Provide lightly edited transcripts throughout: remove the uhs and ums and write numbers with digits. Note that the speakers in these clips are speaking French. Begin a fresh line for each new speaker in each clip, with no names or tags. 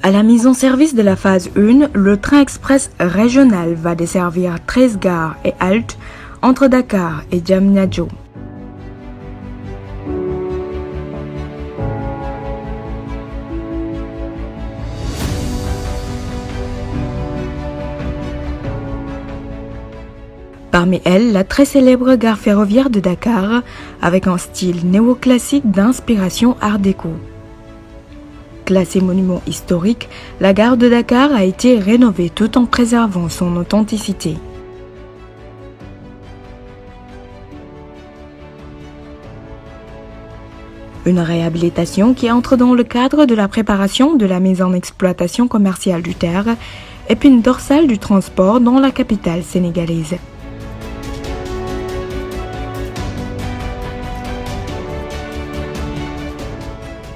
À la mise en service de la phase 1, le train express régional va desservir 13 gares et haltes entre Dakar et Diamniadio. Parmi elles, la très célèbre gare ferroviaire de Dakar, avec un style néoclassique d'inspiration art déco. Classée monument historique, la gare de Dakar a été rénovée tout en préservant son authenticité. Une réhabilitation qui entre dans le cadre de la préparation de la mise en exploitation commerciale du TER, épine dorsale du transport dans la capitale sénégalaise.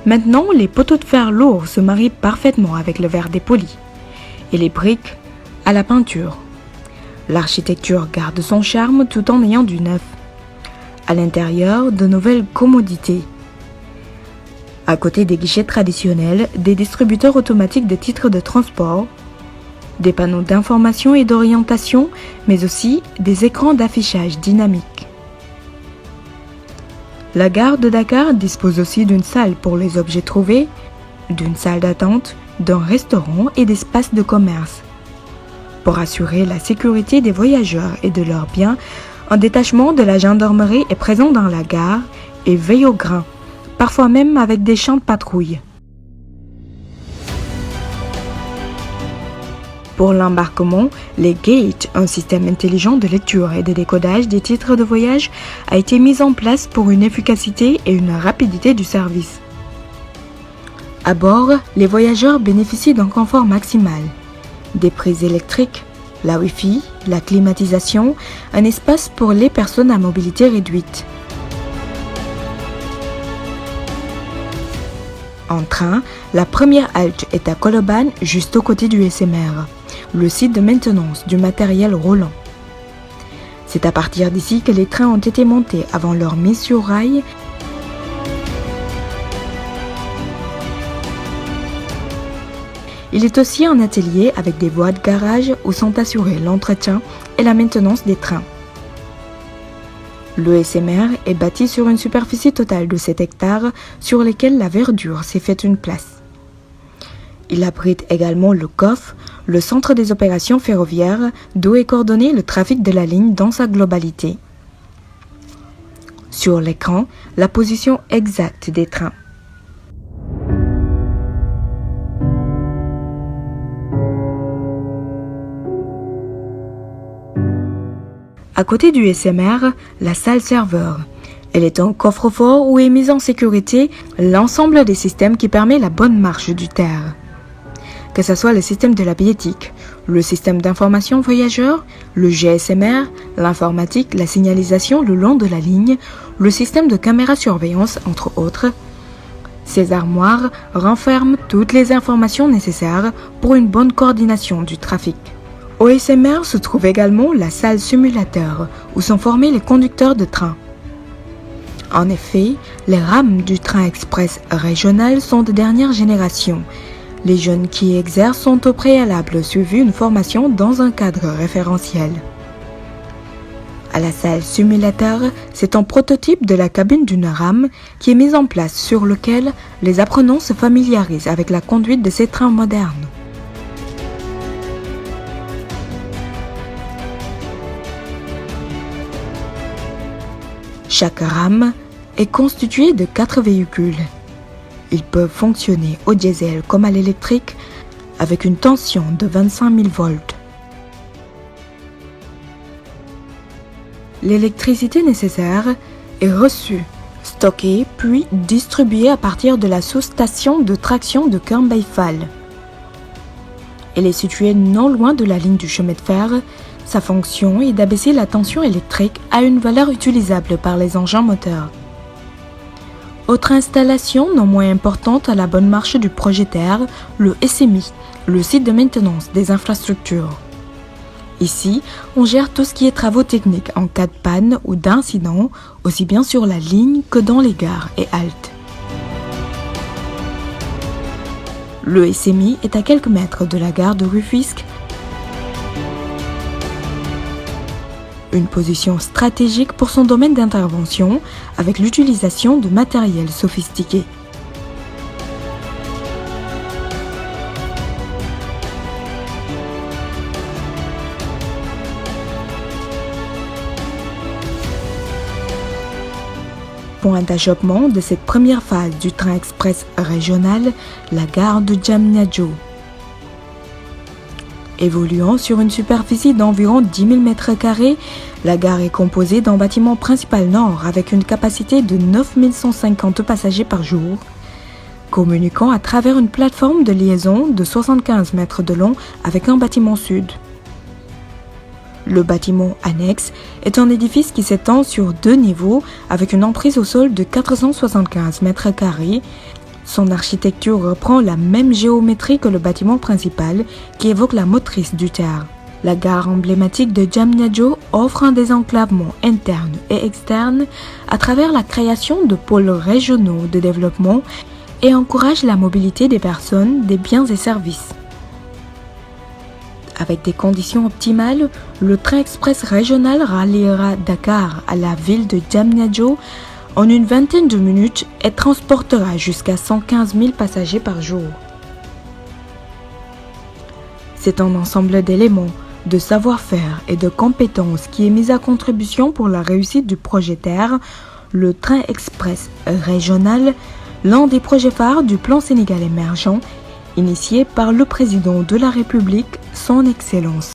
Maintenant, les poteaux de fer lourds se marient parfaitement avec le verre dépoli et les briques à la peinture. L'architecture garde son charme tout en ayant du neuf. À l'intérieur, de nouvelles commodités. À côté des guichets traditionnels, des distributeurs automatiques de titres de transport, des panneaux d'information et d'orientation, mais aussi des écrans d'affichage dynamiques. La gare de Dakar dispose aussi d'une salle pour les objets trouvés, d'une salle d'attente, d'un restaurant et d'espaces de commerce. Pour assurer la sécurité des voyageurs et de leurs biens, un détachement de la gendarmerie est présent dans la gare et veille au grain, parfois même avec des champs de patrouille. Pour l'embarquement, les gates, un système intelligent de lecture et de décodage des titres de voyage, a été mis en place pour une efficacité et une rapidité du service. À bord, les voyageurs bénéficient d'un confort maximal. Des prises électriques, la Wi-Fi, la climatisation, un espace pour les personnes à mobilité réduite. En train, la première halte est à Colobane, juste aux côtés du SMR, le site de maintenance du matériel roulant. C'est à partir d'ici que les trains ont été montés avant leur mise sur rail. Il est aussi un atelier avec des voies de garage où sont assurés l'entretien et la maintenance des trains. Le SMR est bâti sur une superficie totale de 7 hectares sur lesquels la verdure s'est fait une place. Il abrite également le COF, le centre des opérations ferroviaires, d'où est coordonné le trafic de la ligne dans sa globalité. Sur l'écran, la position exacte des trains. À côté du SMR, la salle serveur. Elle est un coffre-fort où est mis en sécurité l'ensemble des systèmes qui permet la bonne marche du TER. Que ce soit le système de la billettique, le système d'information voyageurs, le GSMR, l'informatique, la signalisation le long de la ligne, le système de caméra surveillance, entre autres. Ces armoires renferment toutes les informations nécessaires pour une bonne coordination du trafic. Au SMR se trouve également la salle simulateur où sont formés les conducteurs de train. En effet, les rames du train express régional sont de dernière génération. Les jeunes qui y exercent ont au préalable suivi une formation dans un cadre référentiel. À la salle simulateur, c'est un prototype de la cabine d'une rame qui est mise en place sur lequel les apprenants se familiarisent avec la conduite de ces trains modernes. Chaque rame est constituée de 4 véhicules. Ils peuvent fonctionner au diesel comme à l'électrique avec une tension de 25 000 volts. L'électricité nécessaire est reçue, stockée puis distribuée à partir de la sous-station de traction de Kembayfal. Elle est située non loin de la ligne du chemin de fer. Sa fonction est d'abaisser la tension électrique à une valeur utilisable par les engins moteurs. Autre installation non moins importante à la bonne marche du projet TER, le SMI, le site de maintenance des infrastructures. Ici, on gère tout ce qui est travaux techniques en cas de panne ou d'incident, aussi bien sur la ligne que dans les gares et haltes. Le SMI est à quelques mètres de la gare de Rufisque, une position stratégique pour son domaine d'intervention avec l'utilisation de matériel sophistiqué. Point d'achoppement de cette première phase du train express régional, la gare de Diamniadio. Évoluant sur une superficie d'environ 10 000 m², la gare est composée d'un bâtiment principal nord avec une capacité de 9 150 passagers par jour, communiquant à travers une plateforme de liaison de 75 mètres de long avec un bâtiment sud. Le bâtiment annexe est un édifice qui s'étend sur 2 niveaux avec une emprise au sol de 475 m². Son architecture reprend la même géométrie que le bâtiment principal qui évoque la motrice du TER. La gare emblématique de Diamniadio offre un désenclavement interne et externe à travers la création de pôles régionaux de développement et encourage la mobilité des personnes, des biens et services. Avec des conditions optimales, le train express régional ralliera Dakar à la ville de Diamniadio en une vingtaine de minutes et transportera jusqu'à 115 000 passagers par jour. C'est un ensemble d'éléments, de savoir-faire et de compétences qui est mis à contribution pour la réussite du projet TER, le train express régional, l'un des projets phares du plan Sénégal émergent, initié par le président de la République, son Excellence.